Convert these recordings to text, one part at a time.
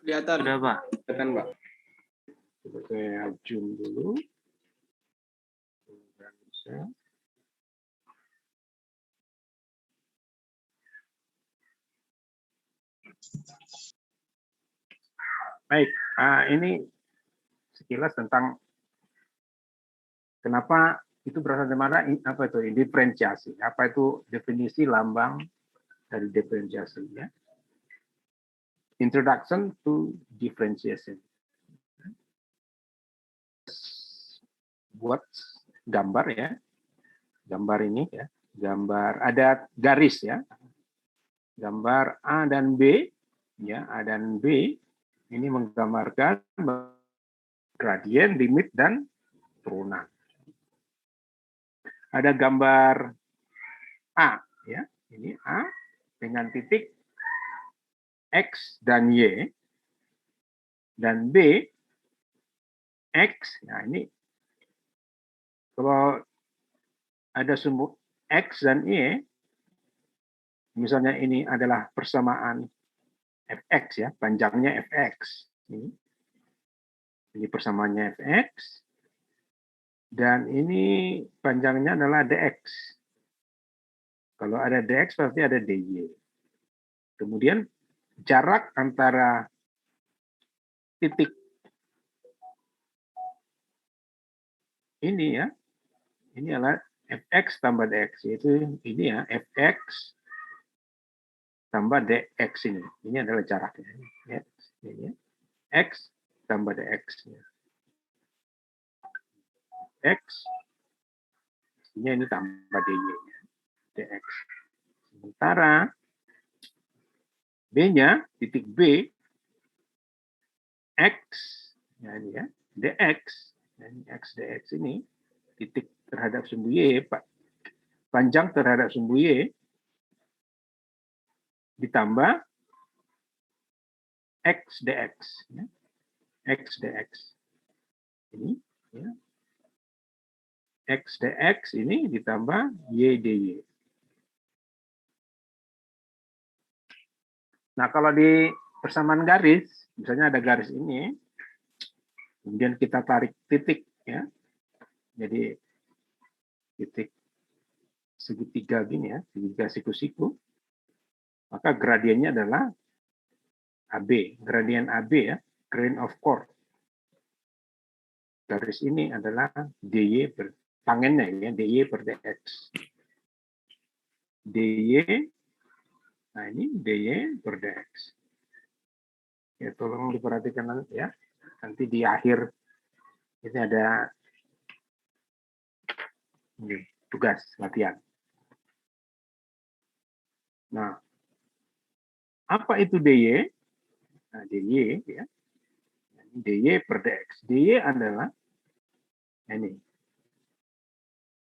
Kelihatan. Sudah, Pak. Kelihatan, Pak. Coba saya zoom dulu. Nggak bisa. Baik, ini sekilas tentang kenapa itu berasal dari mana, apa itu diferensiasi, apa itu definisi lambang dari diferensiasi, ya. Introduction to differentiation. Buat gambar, ya, gambar ini, ya, gambar ada garis, ya, gambar A dan B, ya, A dan B ini menggambarkan gradien, limit, dan turunan. Ada gambar A, ya, ini A dengan titik X dan Y, dan B X. Nah, ini kalau ada sumbu X dan Y, misalnya ini adalah persamaan fx, ya, panjangnya fx. Ini persamaannya fx, dan ini panjangnya adalah dx. Kalau ada dx pasti ada dy. Kemudian jarak antara titik ini, ya, ini adalah fx tambah dx, yaitu ini, ya, fx tambah dx ini. Ini adalah jaraknya. Ya, ini, ya. X tambah dx. X, ini tambah dy, ya, dx. Sementara B-nya, titik B, X, ya, ini, ya, dx. Dan X dx ini, titik terhadap sumbu Y, panjang terhadap sumbu Y, ditambah X dx. Ya. X dx. Ini, ya. X dx ini ditambah Y dy. Nah, kalau di persamaan garis, misalnya ada garis ini, kemudian kita tarik titik, ya. Jadi titik segitiga gini, ya, segitiga siku-siku, maka gradiennya adalah AB, gradien AB, ya, grain of chord. Garis ini adalah dy per tangennya, ya, dy per dx. dy, nah ini dy per dx. Ya, tolong diperhatikan nanti, ya. Nanti di akhir ini ada ini, tugas latihan. Nah, apa itu dy? Nah, dy, ya, dy per dx. dy adalah ini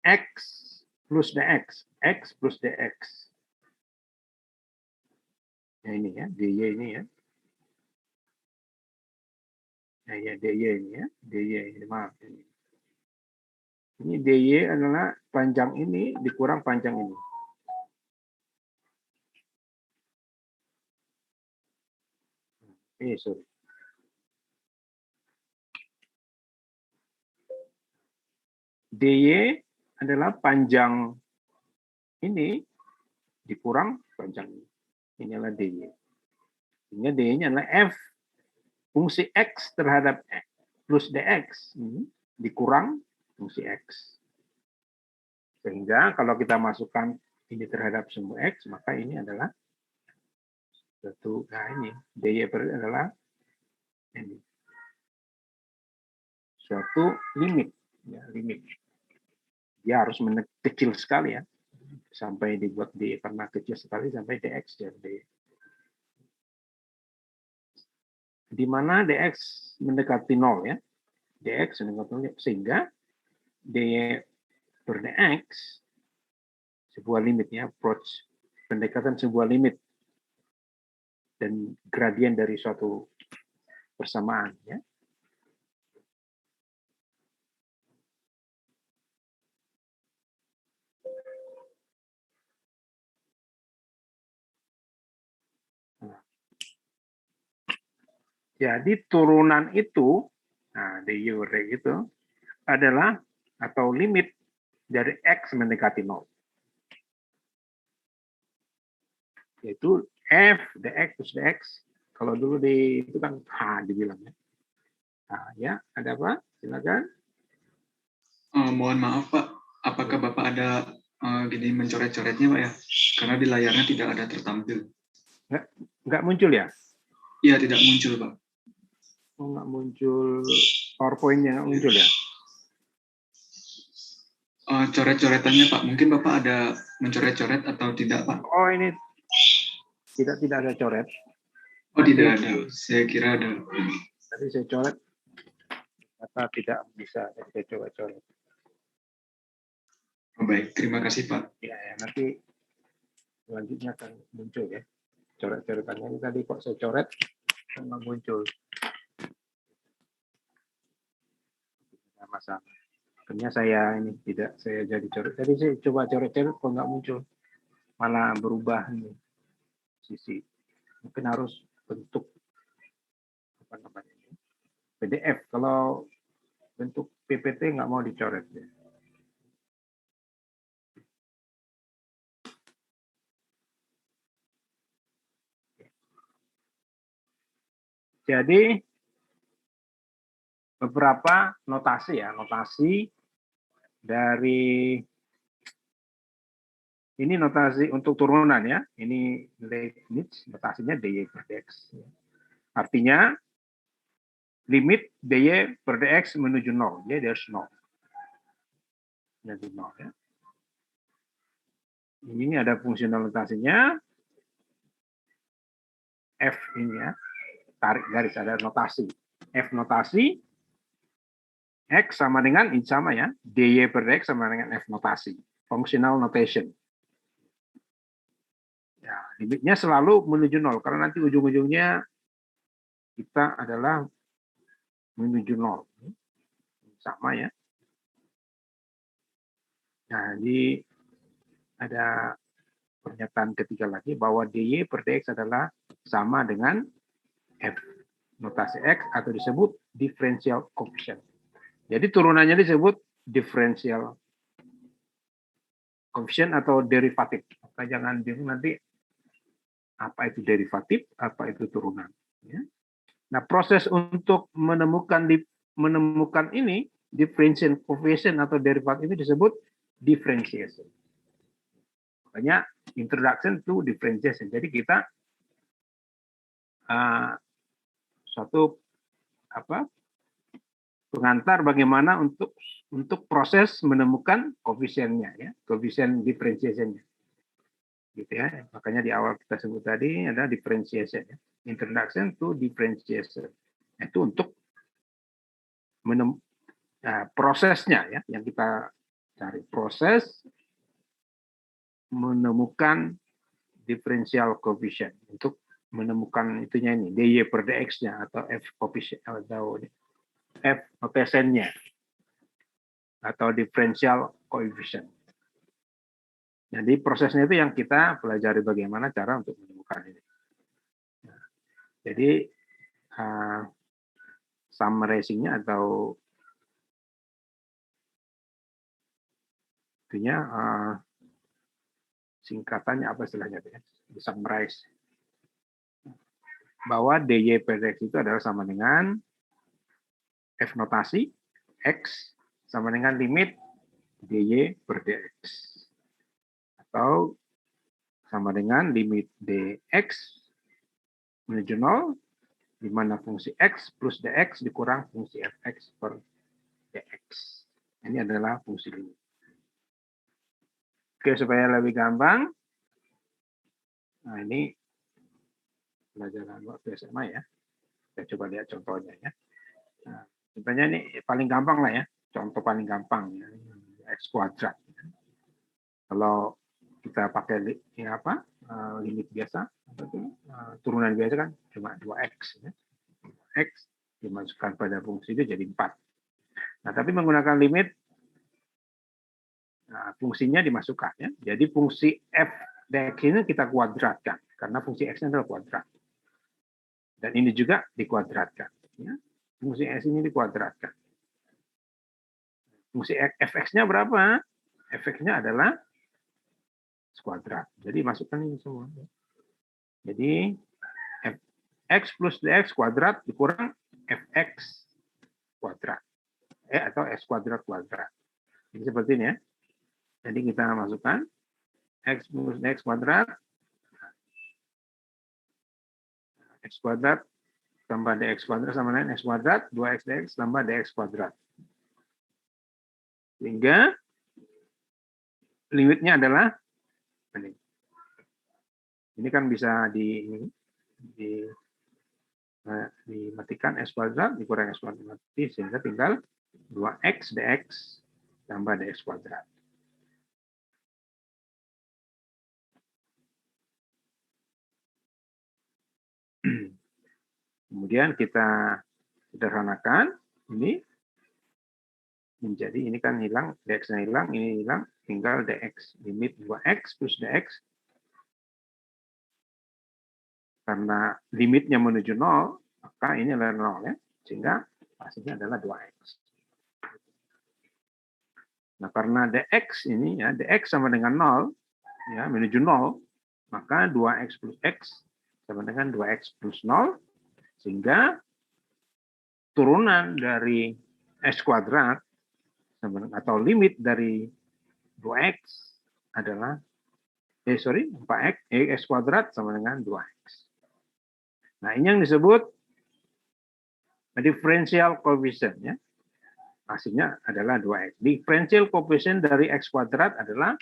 x plus dx, x plus dx. Nah, ini, ya, dy ini, ya. Nah, ya, dy ini, ya, dy ini, maaf ini. Ini dy adalah panjang ini dikurang panjang ini. Sorry. dy adalah panjang ini dikurang panjang ini. Ini adalah dy. Sehingga dy-nya adalah f fungsi x terhadap plus dx dikurang fungsi x. Sehingga kalau kita masukkan ini terhadap sumbu x, maka ini adalah satu, nah ini dy adalah ini suatu limit, ya, limit. Dia harus kecil sekali, ya, sampai dibuat dy pernah kecil sekali sampai dx, ya, dy. Di mana dx mendekati 0, ya, dx mendekati 0, sehingga dy per dx sebuah limit, ya, approach pendekatan sebuah limit dan gradien dari suatu persamaan, ya. Jadi turunan itu, nah dy per dx itu adalah atau limit dari x mendekati 0. Yaitu f dx plus dx. Kalau dulu itu kan h dibilangnya. Nah, ya, ada apa? Silakan. Mohon maaf Pak, apakah Bapak ada gini mencoret-coretnya Pak ya? Karena di layarnya tidak ada tertampil. Nggak muncul ya? Iya, tidak muncul Pak. Oh, nggak muncul PowerPoint-nya, nggak muncul ya? Coret-coretannya Pak, mungkin Bapak ada mencoret-coret atau tidak Pak? Oh, ini tidak ada coret. Oh, tidak ada. Saya kira ada. Tadi saya coret, kata tidak bisa. Jadi saya coba coret. Oh, baik, terima kasih Pak. Ya, nanti selanjutnya akan muncul ya. Coret-coretannya ini tadi kok saya coret, nggak muncul. Tidak masalah. Akhirnya saya ini tidak saya jadi coret. Tadi saya coba coret-coret kok nggak muncul. Malah berubah ini sisi. Mungkin harus bentuk apa namanya ini PDF. Kalau bentuk PPT nggak mau dicoret ya. Jadi beberapa notasi ya, notasi dari ini notasi untuk turunan ya. Ini Leibniz notasinya dy per dx. Artinya limit dy per dx menuju 0. Jadi there's 0. Jadi 0 ya. Ini ada fungsional notasinya. F ini ya. Tarik garis ada notasi. F notasi X sama dengan ini sama ya. dy per dx sama dengan F notasi. Functional notation. Ya, limitnya selalu menuju 0 karena nanti ujung-ujungnya kita adalah menuju 0. Sama ya. Nah, jadi ada pernyataan ketiga lagi bahwa dy per dx adalah sama dengan F notasi X atau disebut differential coefficient. Jadi turunannya disebut differential coefficient atau derivatif. Maka jangan bingung nanti apa itu derivatif, apa itu turunan. Ya. Nah, proses untuk menemukan ini differential coefficient atau derivatif ini disebut differentiation. Makanya introduction to differentiation. Jadi kita suatu pengantar bagaimana untuk proses menemukan koefisiennya ya, koefisien differentiation-nya. Gitu ya. Makanya di awal kita sebut tadi ada differentiation ya. Introduction to differentiation. Itu untuk prosesnya ya yang kita cari, proses menemukan differential coefficient untuk menemukan itunya ini dy per dx-nya atau f coefficient atau f notation-nya atau differential coefficient. Jadi prosesnya itu yang kita pelajari bagaimana cara untuk menemukan ini. Jadi summarizing-nya atau intinya singkatannya apa istilahnya ya? Summarize bahwa dy per dx itu adalah sama dengan f notasi x sama dengan limit dy per dx atau sama dengan limit dx menuju 0 di mana fungsi x plus dx dikurang fungsi fx per dx. Ini adalah fungsi limit. Oke, supaya lebih gampang. Nah, ini pelajaran waktu SMA ya. Kita coba lihat contohnya ya. Nah, contohnya ini paling gampang lah ya. Contoh paling gampang ya. X kuadrat. Kalau kita pakai limit biasa, turunan biasa kan cuma 2x. Ya. X dimasukkan pada fungsi itu jadi 4. Nah, tapi menggunakan limit, fungsinya dimasukkan. Ya. Jadi fungsi f dx ini kita kuadratkan, karena fungsi x-nya adalah kuadrat. Dan ini juga dikuadratkan. Ya. Fungsi S ini dikuadratkan. Fungsi fx-nya berapa? Fx-nya adalah kuadrat. Jadi masukkan ini semua. Jadi x plus dx kuadrat dikurang fx kuadrat. Atau x kuadrat kuadrat. Jadi seperti ini ya. Jadi kita masukkan x plus dx kuadrat, x kuadrat tambah dx kuadrat sama dengan x kuadrat, 2x dx tambah dx kuadrat. Sehingga limitnya adalah ini. Ini kan bisa dimatikan x kuadrat dikurang x kuadrat mati, sehingga tinggal 2x dx tambah dx kuadrat. Kemudian kita sederhanakan ini menjadi, ini kan hilang, dx-nya hilang, ini hilang, tinggal dx. Limit 2x plus dx, karena limitnya menuju 0, maka ini adalah 0 ya, sehingga hasilnya adalah 2x. Nah, karena dx ini ya, dx sama dengan 0 ya, menuju 0, maka 2x plus x sama dengan 2x plus 0, sehingga turunan dari x kuadrat atau limit dari 2x adalah 4x, x kuadrat sama dengan 2x. Nah, ini yang disebut differential coefficient ya. Hasilnya adalah 2x. Differential coefficient dari x kuadrat adalah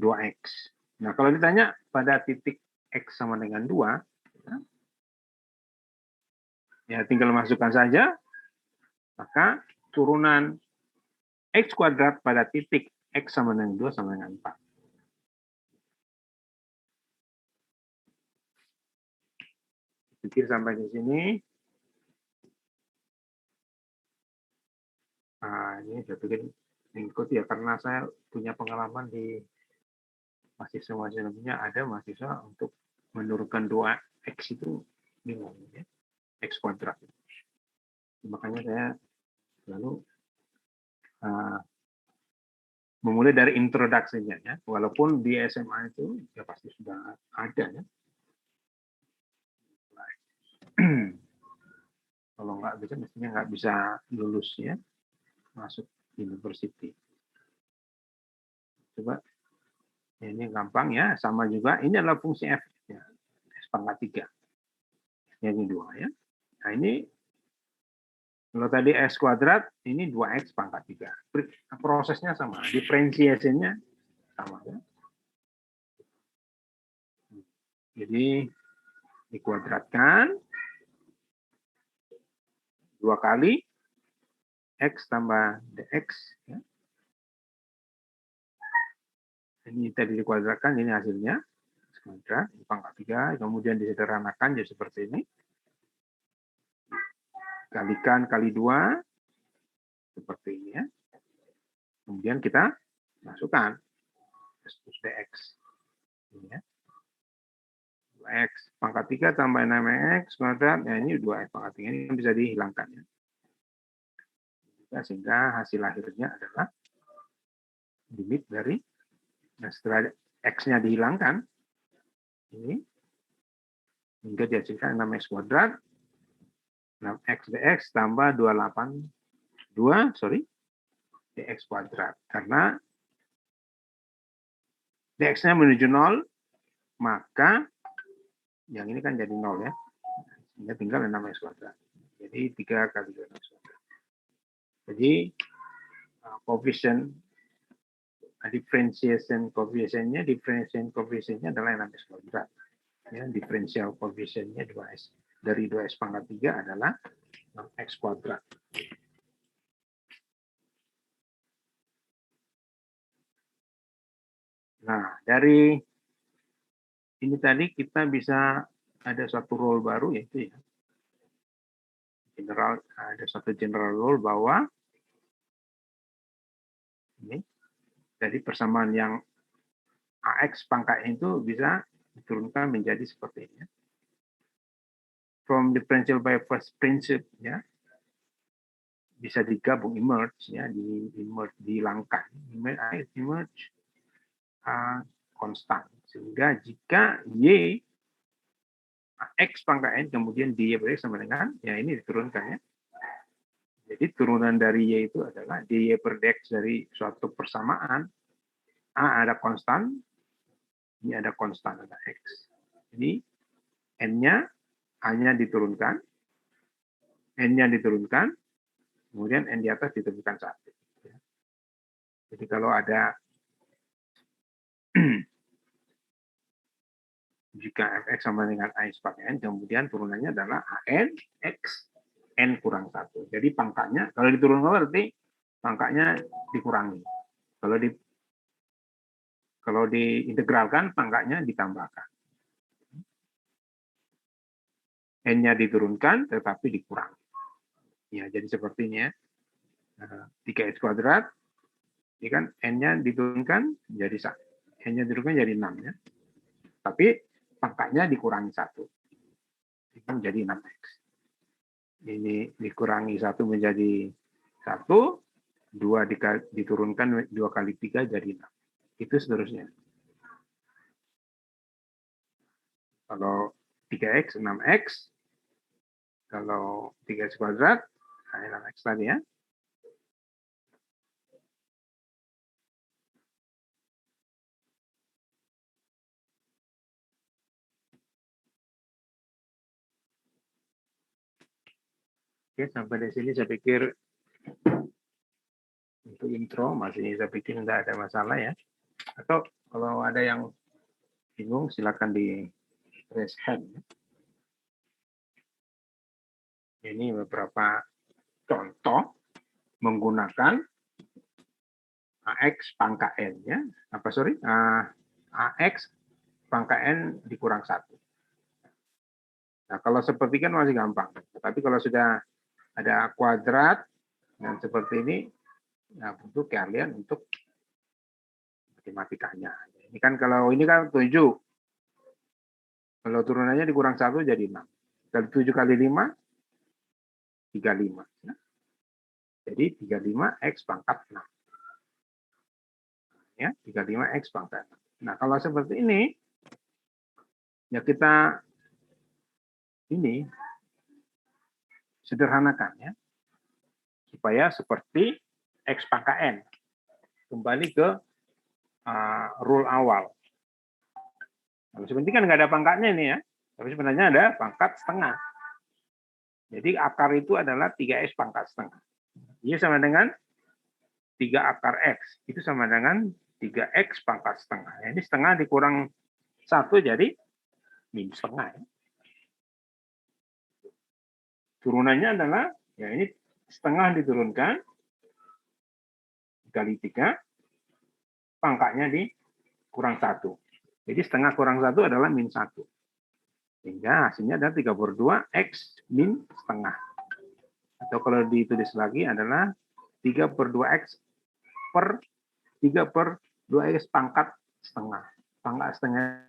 2x. Nah, kalau ditanya pada titik x sama dengan 2, ya tinggal masukkan saja, maka turunan x kuadrat pada titik x sama dengan 2 sama dengan 4. Pikir sampai di sini. Nah, ini saya pikir mengikuti ya, karena saya punya pengalaman di mahasiswa sebelumnya, ada mahasiswa untuk menurunkan 2x itu bingung ya, x kuadrat. Makanya saya lalu memulai dari introduksinya ya, walaupun di SMA itu ya pasti sudah ada ya. Kalau nggak bisa, mestinya nggak bisa lulus ya, masuk university. Coba ini gampang ya, sama juga. Ini adalah fungsi f ya, x pangkat 3. Ini 2 ya. Nah ini kalau tadi x kuadrat, ini 2x pangkat 3. Prosesnya sama, diferensiasinya sama ya. Jadi dikuadratkan 2 kali x tambah dx ya. Ini tadi dikuadratkan, ini hasilnya kuadrat pangkat 3, kemudian disederhanakan jadi seperti ini. Kalikan kali 2 seperti ini ya. Kemudian kita masukkan x plus dx. Ini ya. 2x pangkat 3 tambah 6x kuadrat, nah ini 2x pangkat 3 ini bisa dihilangkan ya. Sehingga hasil akhirnya adalah limit dari, nah setelah x-nya dihilangkan, ini hingga dihasilkan 6x kuadrat, 6x dx tambah 2 dx kuadrat. Karena dx-nya menuju 0, maka yang ini kan jadi 0 ya. Sehingga tinggal 6x kuadrat. Jadi 3 kali 2x kuadrat. Jadi coefficient differentiation coefficient-nya adalah 6x kuadrat. Ya, differential coefficient-nya 2x. Dari 2x pangkat 3 adalah 6x kuadrat. Nah, dari ini tadi kita bisa ada satu rule baru, yaitu ya, ada satu general rule bahwa ini jadi persamaan yang AX pangkat itu bisa diturunkan menjadi seperti ini. from differential by first principle, ya, bisa digabung, emerge, ya, dihilangkan, emerge konstan, sehingga jika y x pangkat n kemudian dy per x sama dengan, ya ini diturunkan, ya. Jadi turunan dari y itu adalah dy per dx dari suatu persamaan a ada konstan, ini ada konstan, ada x. Jadi n-nya a-nya diturunkan, n-nya diturunkan, kemudian n di atas ditemukan 1. Jadi kalau ada jika fx sama dengan a sebagai n, kemudian turunannya adalah an x n kurang 1. Jadi pangkatnya, kalau diturunkan berarti pangkatnya dikurangi. Kalau diintegralkan, pangkatnya ditambahkan. N-nya diturunkan, tetapi dikurangi. Ya, jadi seperti ini, ya. 3x kuadrat, ya kan, n-nya diturunkan jadi 1. N-nya diturunkan jadi 6, ya. Tapi pangkatnya dikurangi 1. Itu menjadi 6x. Ini dikurangi 1 menjadi 1, 2 diturunkan 2 kali 3 jadi 6. Itu seterusnya. Kalau 3x, 6x. Kalau 3x kuadrat, 6x tadi, ya. Oke, sampai di sini saya pikir untuk intro masih saya pikir tidak ada masalah, ya. Atau kalau ada yang bingung silakan di raise hand. Ini beberapa contoh menggunakan AX pangkat N, ya. AX pangkat N dikurang 1. Nah, kalau seperti kan masih gampang. Tapi kalau sudah ada kuadrat dan seperti ini, nah butuh keahlian untuk matematikanya. Ini kan kalau ini kan 7. Kalau turunannya dikurang 1 jadi 6. Kalau 7 kali 5, 35. Ya. Jadi 35x pangkat 6. Ya, 35x pangkat 6. Nah, kalau seperti ini, ya kita ini sederhanakan, ya. Supaya seperti x pangkat n. Kembali ke rule awal. Nah, sebenarnya kan nggak ada pangkatnya ini, ya. Tapi sebenarnya ada pangkat setengah. Jadi akar itu adalah 3x pangkat setengah. Ini sama dengan 3 akar x. Itu sama dengan 3x pangkat setengah. Ini setengah dikurang 1 jadi min setengah. Ya. Turunannya adalah, ya ini setengah diturunkan, kali 3, pangkatnya dikurang 1. Jadi setengah kurang 1 adalah min 1. Sehingga hasilnya adalah 32x min setengah. Atau kalau ditulis lagi adalah 3/2x per 3/2x pangkat setengah. Pangkat setengah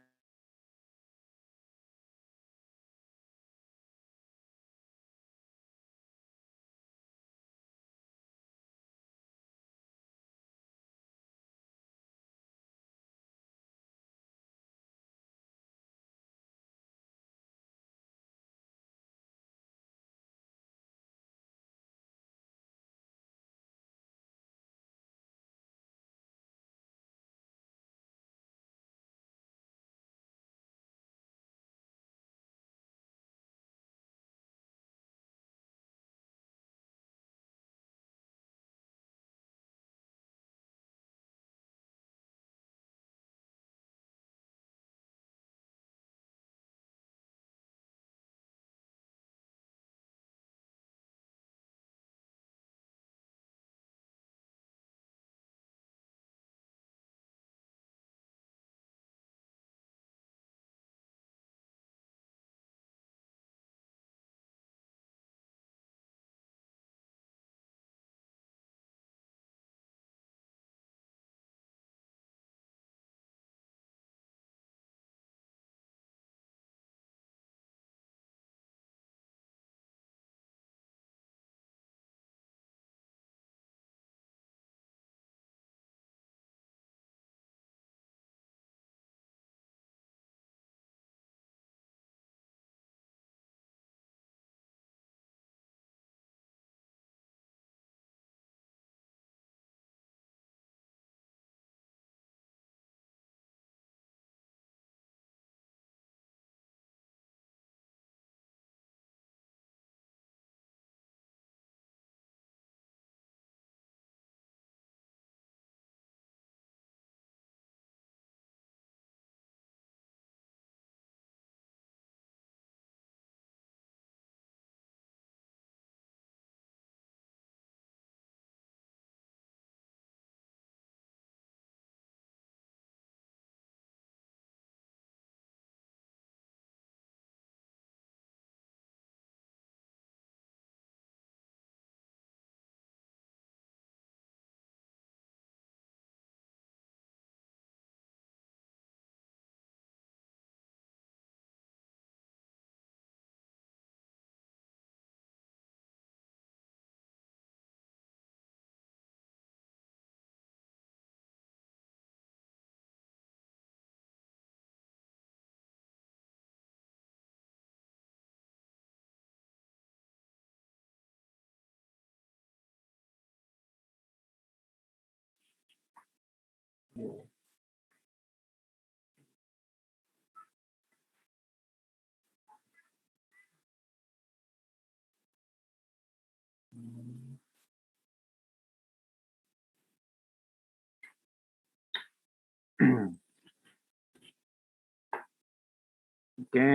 Oke.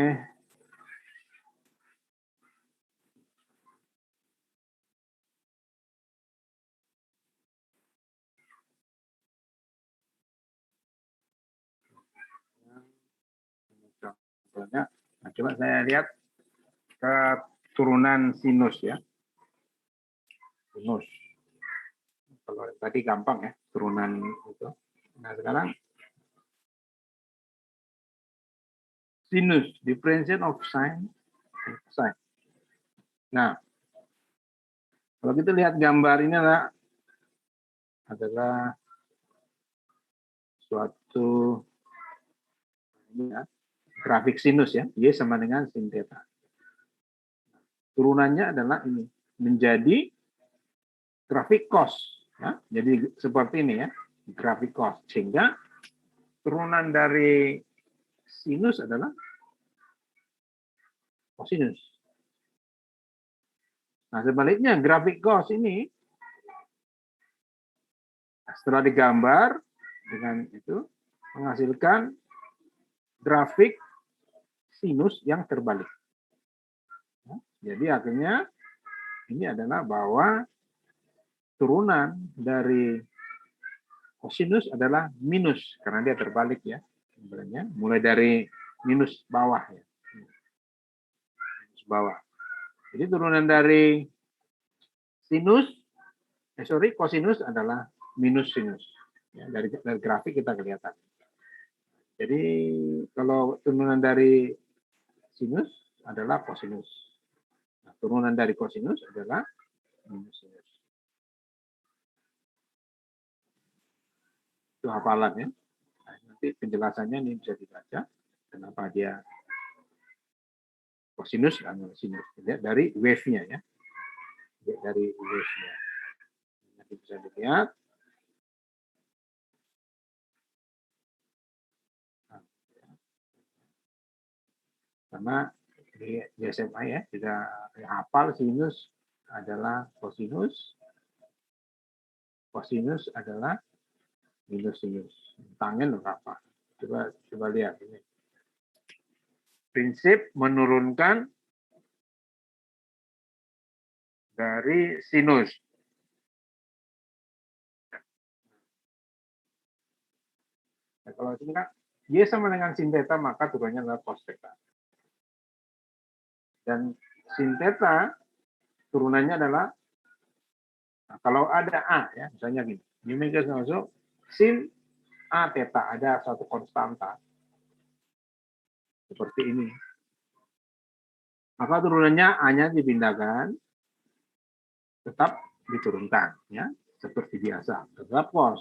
Contohnya, nah, coba saya lihat keturunan sinus ya. Sinus. Kalau tadi gampang ya, turunan itu. Nah, sekarang sinus, differentiation of sine. Nah, kalau kita lihat gambar ini adalah suatu ya, grafik sinus ya, Y sama dengan sin theta. Turunannya adalah ini menjadi grafik cos. Ya. Jadi seperti ini ya, grafik cos. Sehingga turunan dari sinus adalah kosinus. Nah, sebaliknya grafik cos ini setelah digambar dengan itu menghasilkan grafik sinus yang terbalik. Jadi akhirnya ini adalah bahwa turunan dari kosinus adalah minus karena dia terbalik ya. Sebenarnya mulai dari minus bawah ya. Minus bawah. Jadi turunan dari kosinus adalah minus sinus. Ya, dari grafik kita kelihatan. Jadi kalau turunan dari sinus adalah kosinus. Nah, turunan dari kosinus adalah minus sinus. Itu hafalan ya. Nah, nanti penjelasannya ini bisa dibaca. Kenapa dia kosinus dan sinus. Lihat dari wave-nya ya. Lihat dari wave-nya. Nanti bisa dilihat. Karena di SMA ya, tidak hafal sinus adalah kosinus. Kosinus adalah minus sinus. Tangan apa? Coba lihat ini. Prinsip menurunkan dari sinus. Nah, kalau ini kan Y sama dengan sin theta, maka turunannya adalah cos theta. Dan sin theta turunannya adalah, nah, kalau ada A ya, misalnya gini, Newton masuk sin A theta, ada suatu konstanta seperti ini. Maka turunannya A-nya dipindahkan, tetap diturunkan ya, seperti biasa, tetap cos.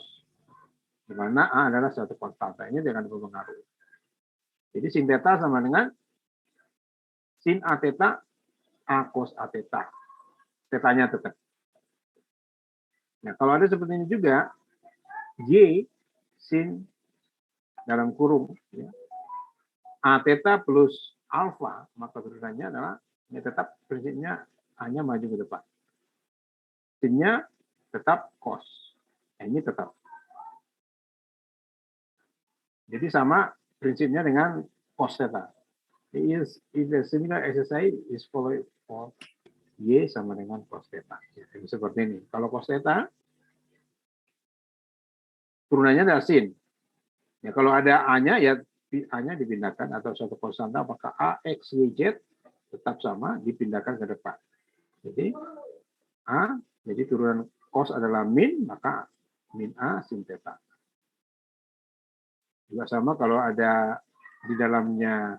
Di mana A adalah suatu konstanta, ini dengan berpengaruh. Jadi sin theta sama dengan sin A theta, A cos A theta. Tetanya tetap. Nah, kalau ada seperti ini juga, Y sin dalam kurung ya, A theta plus alfa, maka turunannya adalah ini tetap prinsipnya hanya maju ke depan. Sinnya tetap cos. Ini tetap. Jadi sama prinsipnya dengan cos theta. If the similar exercise is followed for Y sama dengan cos theta. Jadi seperti ini. Kalau cos theta, turunannya adalah sin. Ya, kalau ada A-nya, ya A-nya dipindahkan atau suatu konstanta, apakah A, X, Y, Z tetap sama, dipindahkan ke depan. Jadi A, jadi turunan cos adalah min, maka min A sin theta. Juga sama kalau ada di dalamnya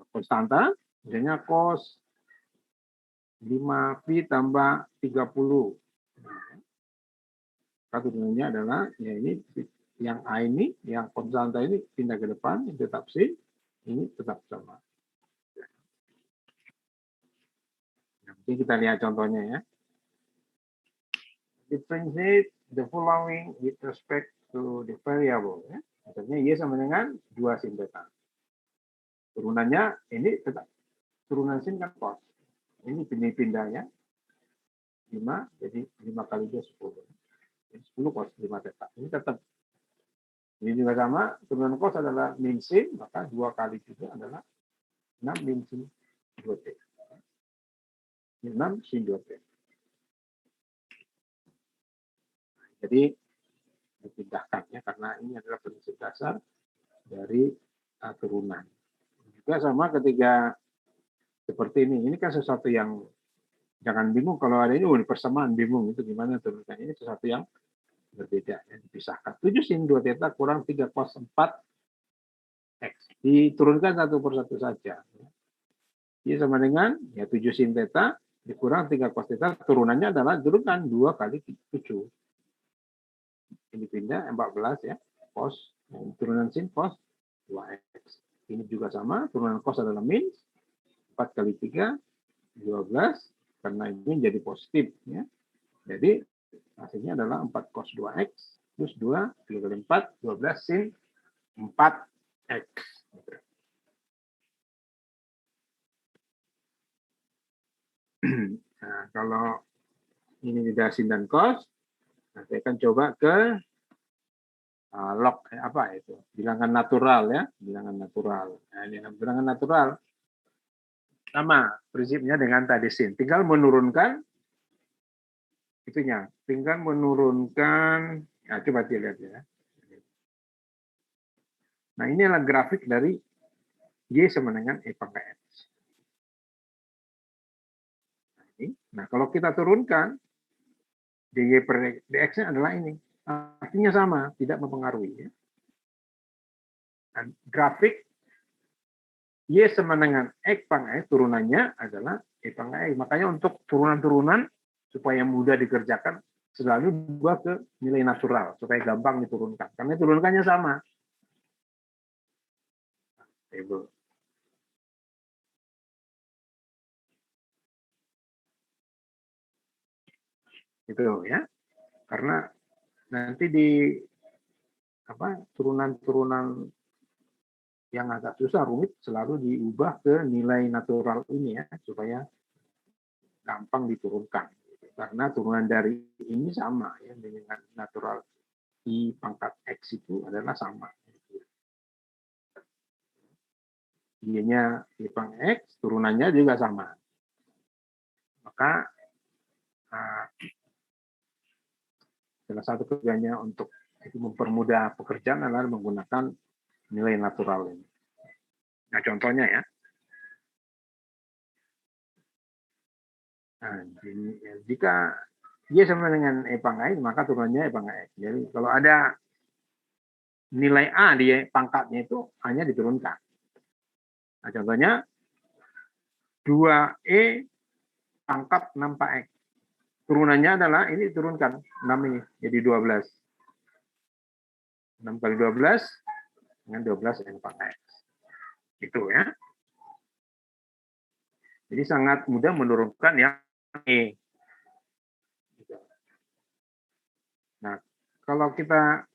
konstanta, misalnya cos 5pi tambah 30. Turunannya adalah, ya ini yang A ini, yang konstanta ini pindah ke depan, ini tetap sin, ini tetap sama. Nanti kita lihat contohnya ya. Differentiate the following with respect to the variable. Ya. Misalnya Y sama dengan 2 sin theta. Turunannya ini tetap turunan sin kan cos. Ini pindah-pindahnya 5, jadi 5 kali 2 10. 10 cos 5 theta. Ini tetap. Ini juga sama, turunan cos adalah min sin, maka 2 kali juga adalah 6 min sin 2T. 6 sin 2T. Jadi dipindahkan ya, karena ini adalah prinsip dasar dari turunan. Juga sama ketika seperti ini kan sesuatu yang jangan bingung kalau ada ini persamaan bingung itu gimana turunkan. Ini sesuatu yang berbeda ya, dipisahkan. 7 sin 2 theta kurang 3 cos 4 X. Diturunkan satu persatu saja. Ini sama dengan ya 7 sin theta dikurang 3 cos theta, turunannya adalah turunkan 2 kali 7. Ini pindah 14 ya, cos, turunan sin cos 2x. Ini juga sama, turunan cos adalah min 4 kali 3 12, karena ini jadi positif ya. Jadi hasilnya adalah 4 cos 2x plus 2 kali 4 12 sin 4x. Nah, kalau ini tidak sin dan cos, nanti akan coba ke log apa itu bilangan natural ya, bilangan natural. Nah, ini bilangan natural sama prinsipnya dengan tadi sin, tinggal menurunkan itunya, tinggal menurunkan. Nah, coba dilihat ya. Nah, ini adalah grafik dari Y sama dengan E pangkat X. Nah, kalau kita turunkan dy per dx-nya adalah ini. Artinya sama, tidak mempengaruhi. Ya. Dan grafik Y sama dengan X pangkat X, turunannya adalah E pangkat X. Makanya untuk turunan-turunan, supaya mudah dikerjakan, selalu diubah ke nilai natural, supaya gampang diturunkan. Karena turunkannya sama. Table. Itu ya. Karena nanti di turunan-turunan yang agak susah rumit selalu diubah ke nilai natural ini ya, supaya gampang diturunkan. Karena turunan dari ini sama ya dengan natural I pangkat X itu adalah sama. Y-nya I pangkat X, turunannya juga sama. Maka salah satu kerjanya untuk mempermudah pekerjaan adalah menggunakan nilai natural ini. Nah, contohnya ya. Nah, jika Y sama dengan E pangkat X, maka turunannya E pangkat X. Jadi kalau ada nilai A di pangkatnya itu hanya diturunkan. Nah, contohnya 2E pangkat 6 X. Turunannya adalah ini turunkan 6 ini jadi 12. 6 kali 12 dengan 12 N pangkat X. Itu ya. Jadi sangat mudah menurunkan yang E. Nah, kalau kita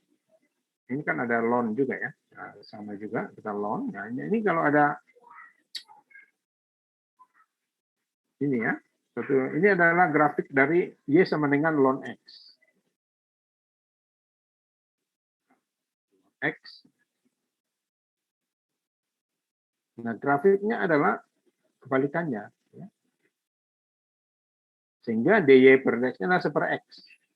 ini kan ada ln juga ya, nah, sama juga kita ln. Nah, ini kalau ada ini ya, ini adalah grafik dari Y sama dengan ln X. X. Nah, grafiknya adalah kebalikannya. Ya. Sehingga dy per dx adalah 1/x.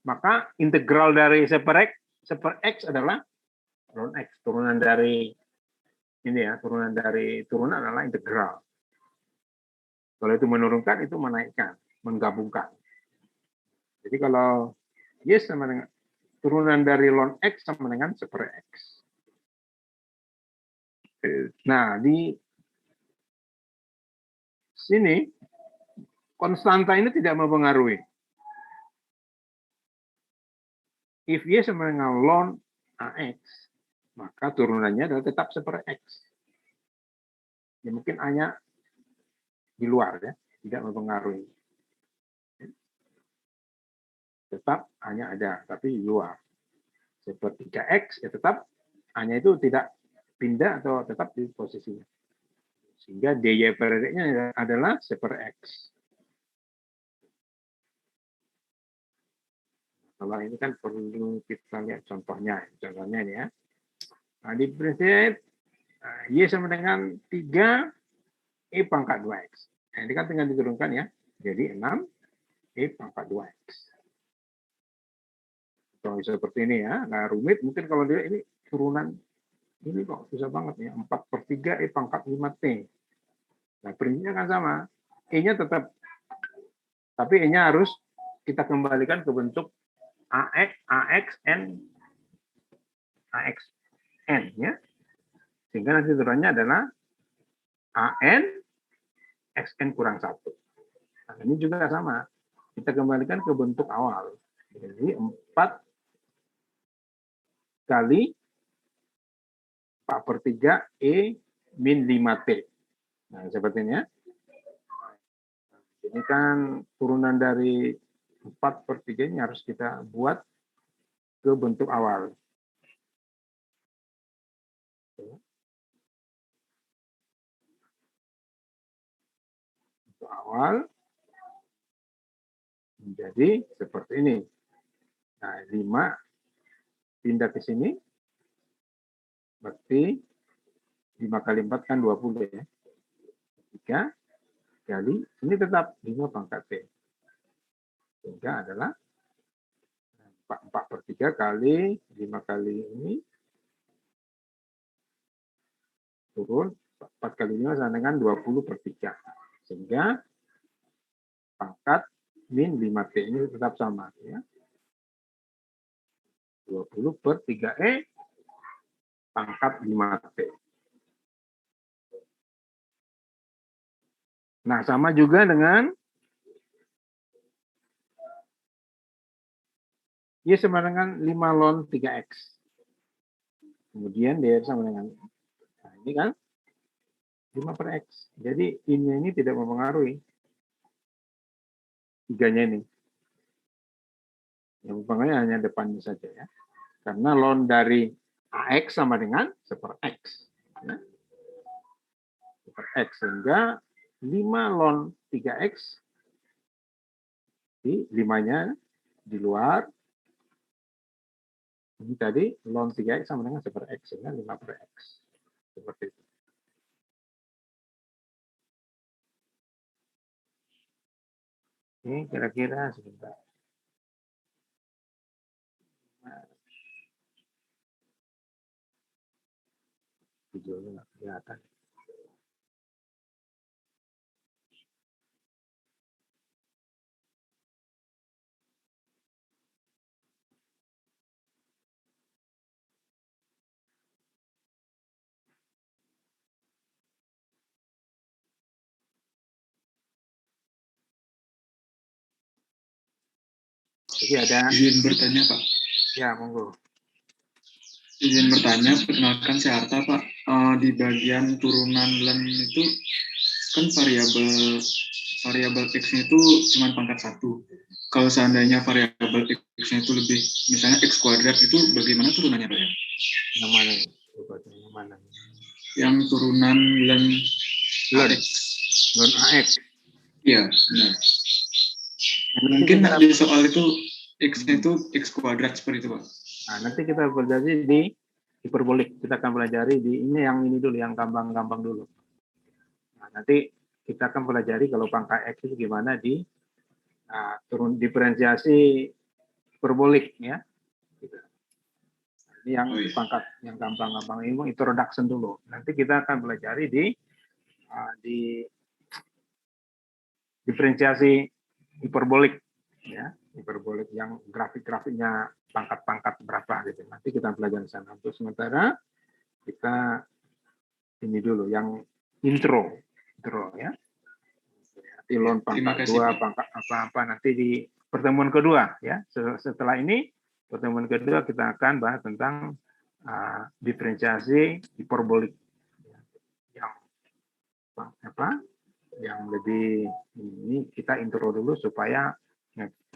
Maka integral dari 1/x adalah ln x. Turunan dari ini ya, turunan adalah integral. Kalau itu menurunkan, itu menaikkan, menggabungkan. Jadi kalau Y sama dengan turunan dari ln x sama dengan 1/x. Nah, di sini konstanta ini tidak mempengaruhi. If Y sama dengan ln AX, maka turunannya adalah tetap 1/x. Ya, mungkin hanya di luar ya, tidak mempengaruhi. tetap hanya ada, tapi di luar. Sepertiga X, ya tetap hanya itu tidak pindah atau tetap di posisinya. Sehingga dy per dx-nya adalah seper X. Kalau ini kan perlu kita lihat contohnya. Contohnya ini ya. Nah, di prinsip Y sama dengan 3 E pangkat 2X. Nah, ini kan tinggal diturunkan ya. Jadi 6 E pangkat 2X. Contoh seperti ini ya. Nah, rumit mungkin kalau dia ini turunan ini kok susah banget ya. 4/3 E pangkat 5T. Nah, prinsipnya kan sama. E-nya tetap. Tapi E-nya harus kita kembalikan ke bentuk AXN ya. Sehingga nanti turunannya adalah AN XN kurang 1. Nah, ini juga sama. Kita kembalikan ke bentuk awal. Jadi 4 kali 4/3 E min 5T. Nah, seperti ini ya. Ini kan turunan dari 4/3 ini harus kita buat ke bentuk awal. Bentuk awal menjadi seperti ini. Nah, 5 pindah ke sini, berarti 5 kali 4 kan 20 ya. 3 kali, ini tetap 5 pangkat T. Sehingga adalah 4/3 kali 5 kali ini turun 4 kali 5 sama dengan 20/3. Sehingga pangkat min 5T ini tetap sama ya. 20/3E pangkat 5T. Nah, sama juga dengan Y sama dengan 5 ln 3X. Kemudian DR sama dengan, nah ini kan 5/X. Jadi ini tidak mempengaruhi tiganya ini. Yang mempengaruhi hanya depannya saja ya. Karena ln dari AX sama dengan seper X. Ya. Seper X. Sehingga 5 ln 3X, di 5-nya di luar. Ini tadi ln 3X sama dengan seper X. Sehingga 5/X. Seperti itu. Ini kira-kira sebentar. Videonya nggak kelihatan. Jadi ada. Izin bertanya Pak. Ya, monggo. Izin bertanya, perkenalkan saya Arta Pak. Di bagian turunan ln itu kan variabel X-nya itu cuma pangkat 1. Kalau seandainya variabel X-nya itu lebih, misalnya X kuadrat itu bagaimana turunannya Pak ya? Yang mana? Yang mana? Yang turunan ln AX. Ln AX. Iya, benar. Mungkin di soal itu X-nya itu X kuadrat seperti itu Pak. Nah, nanti kita pelajari di hiperbolik. Kita akan pelajari di yang ini dulu, yang gampang-gampang dulu. Nah, nanti kita akan pelajari kalau pangkat X itu gimana di turun diferensiasi hiperbolik ya. Gitu. Ini yang pangkat yang gampang-gampang ini introduction dulu. Nanti kita akan pelajari di diferensiasi hiperbolik ya, hiperbolik yang grafik-grafiknya pangkat-pangkat berapa gitu. Nanti kita pelajari di sana. Untuk sementara kita ini dulu yang intro ya. Nanti ln pangkat 2 pangkat apa-apa nanti di pertemuan kedua ya. Setelah ini pertemuan kedua kita akan bahas tentang diferensiasi hiperbolik yang yang lebih ini kita intro dulu supaya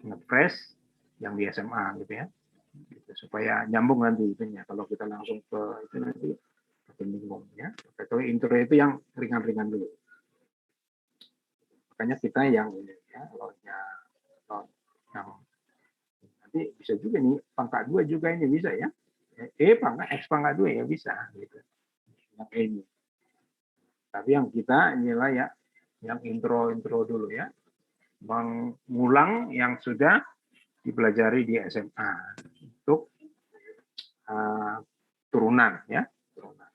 ngepres yang di SMA gitu ya. Gitu, supaya nyambung nanti itunya. Kalau kita langsung ke itu nanti makin bingung ya. Kalau intro itu yang ringan-ringan dulu. Makanya kita yang ini ya, kalau yang nanti bisa juga nih pangkat 2 juga ini bisa ya. Pangkat X pangkat 2 ya bisa gitu. Yang ini. Tapi yang kita inilah ya yang intro dulu ya. Mengulang yang sudah dipelajari di SMA untuk turunan ya. Turunan.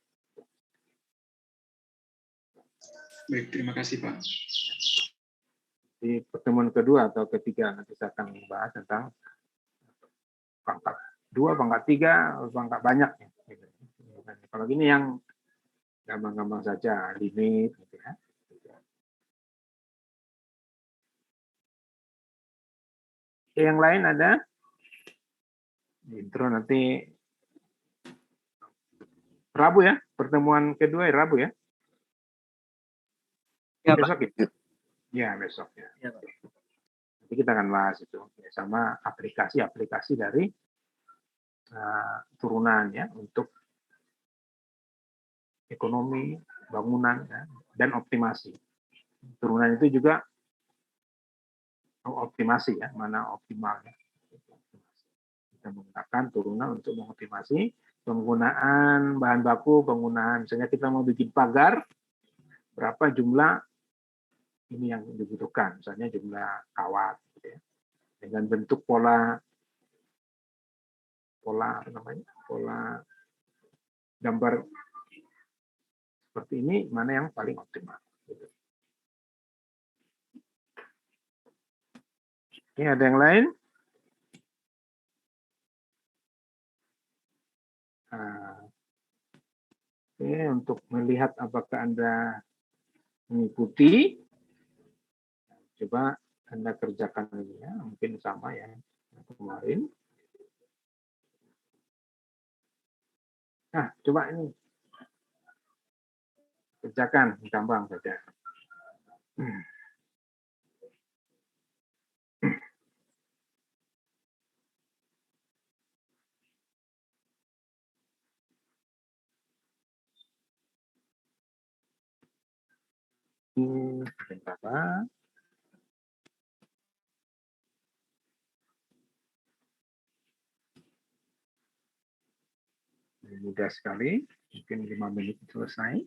Baik, terima kasih Pak. Di pertemuan kedua atau ketiga nanti saya akan membahas tentang pangkat 2, pangkat 3, pangkat banyak. Kalau gini yang gampang-gampang saja, limit gitu ya. Yang lain ada? Intro nanti Rabu ya, pertemuan kedua Rabu ya? Ya, besok ya? Ya, besok ya. Ya, nanti kita akan bahas itu ya, sama aplikasi-aplikasi dari turunan ya untuk ekonomi, bangunan ya, dan optimasi. Turunan itu juga optimasi ya, mana optimalnya. Kita menggunakan turunan untuk mengoptimasi penggunaan bahan baku, penggunaan misalnya kita mau bikin pagar, berapa jumlah ini yang dibutuhkan, misalnya jumlah kawat, gitu ya. Dengan bentuk pola apa namanya, pola gambar seperti ini, mana yang paling optimal. Gitu. Ini ada yang lain? Oke, untuk melihat apakah Anda mengikuti, coba Anda kerjakan ini ya, mungkin sama ya kemarin. Nah, coba ini kerjakan, gampang saja. Apa? Mudah sekali, mungkin 5 menit selesai.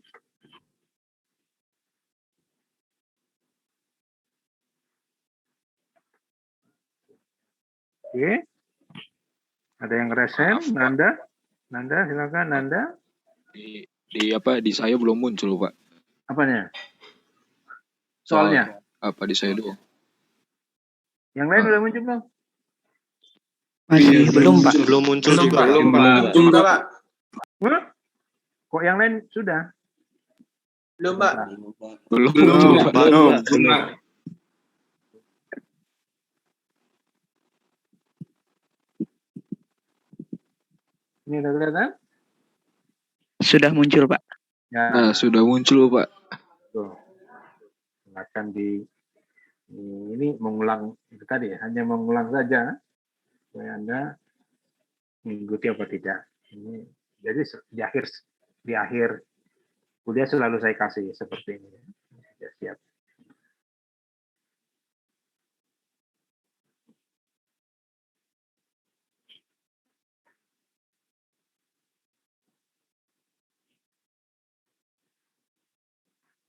Oke, ada yang resen? Nanda, silakan Nanda. Di saya belum muncul Pak. Apanya? Soalnya? Apa di saya doang? Yang lain udah muncul belum? Masih belum Pak. Belum muncul juga. Belum Pak. Hah? Kok yang lain sudah? Belum Pak. Belum. Ini udah kelihatan? Sudah muncul Pak. Ya. Nah, sudah muncul Pak. Tuh. Silakan ini mengulang itu tadi ya, hanya mengulang saja supaya Anda mengikuti apa tidak. Ini jadi di akhir kuliah selalu saya kasih seperti ini. Ya, siap.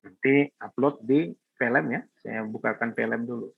Nanti upload di Velem ya. Saya bukakan Velem dulu.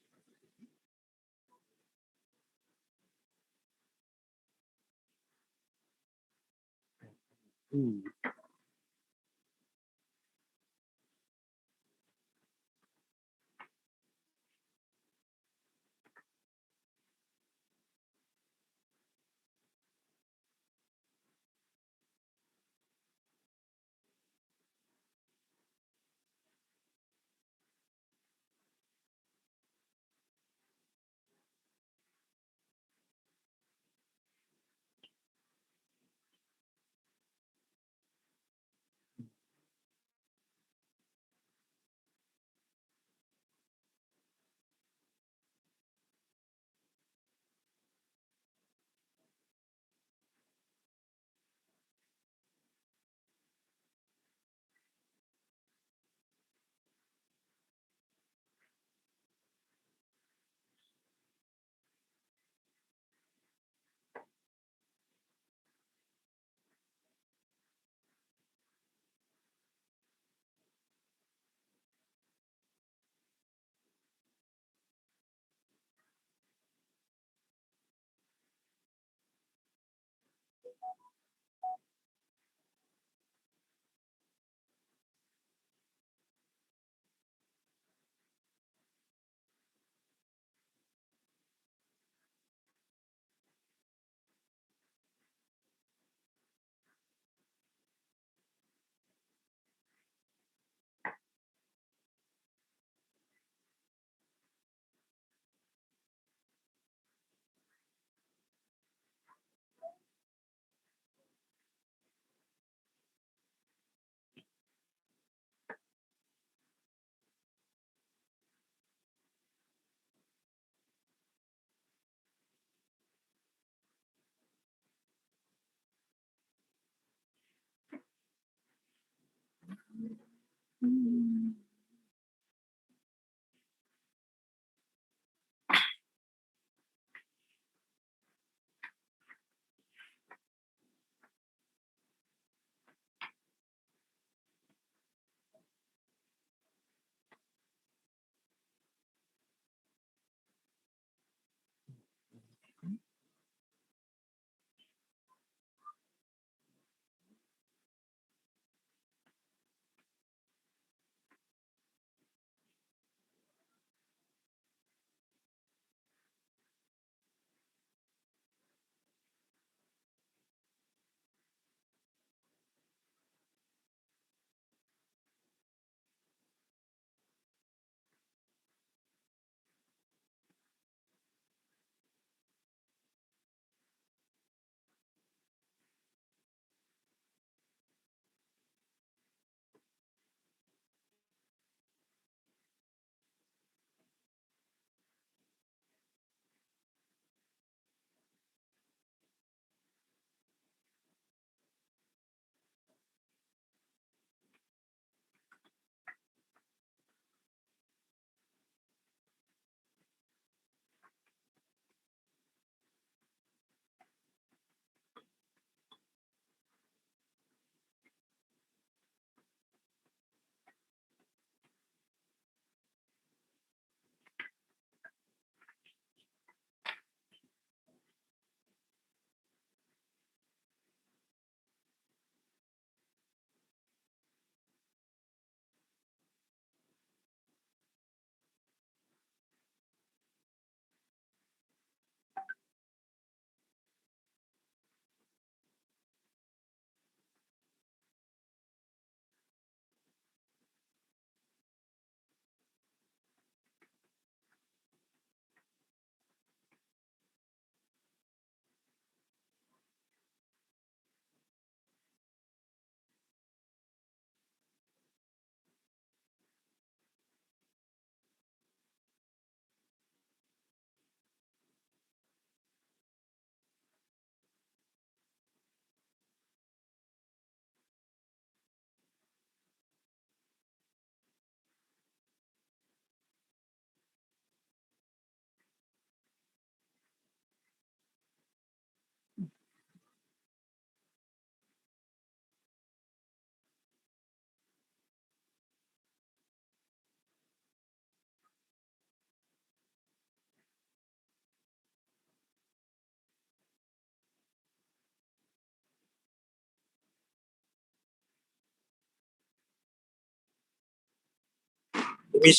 Misi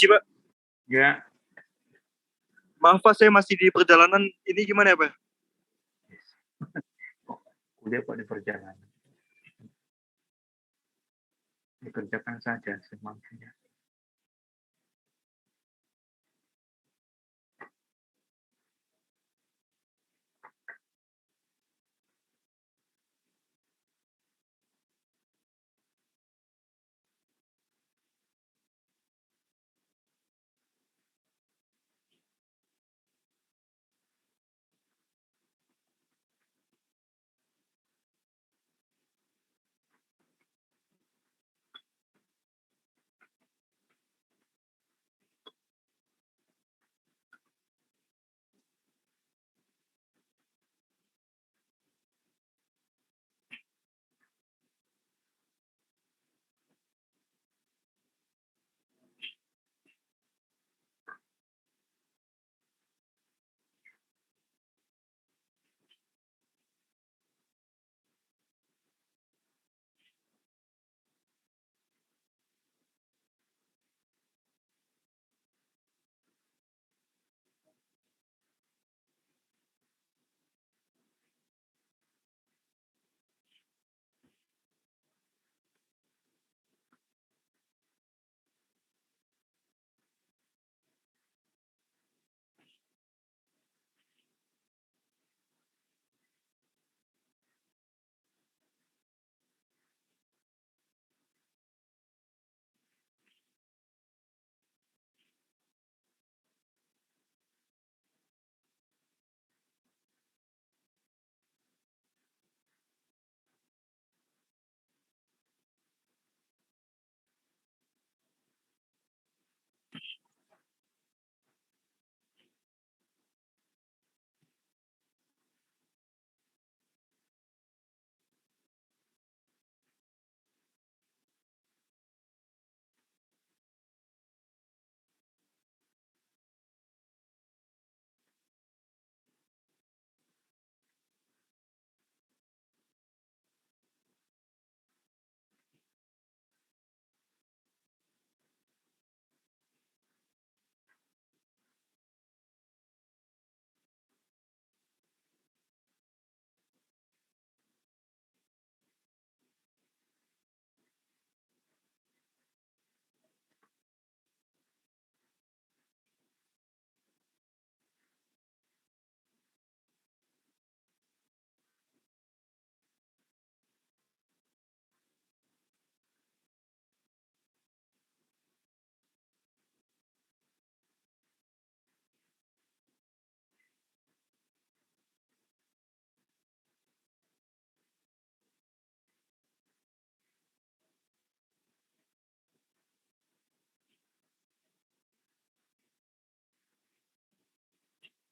Pak, Ya, maaf Pak, saya masih di perjalanan. Ini gimana ya Pak? kuliah kok di perjalanan. Dikerjakan saja semampunya.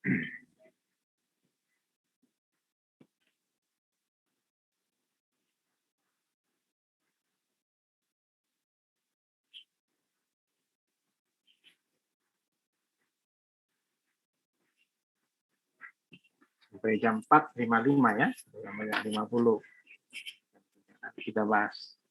Sampai jam 4.55 ya, sampai jam 50. Nanti kita bahas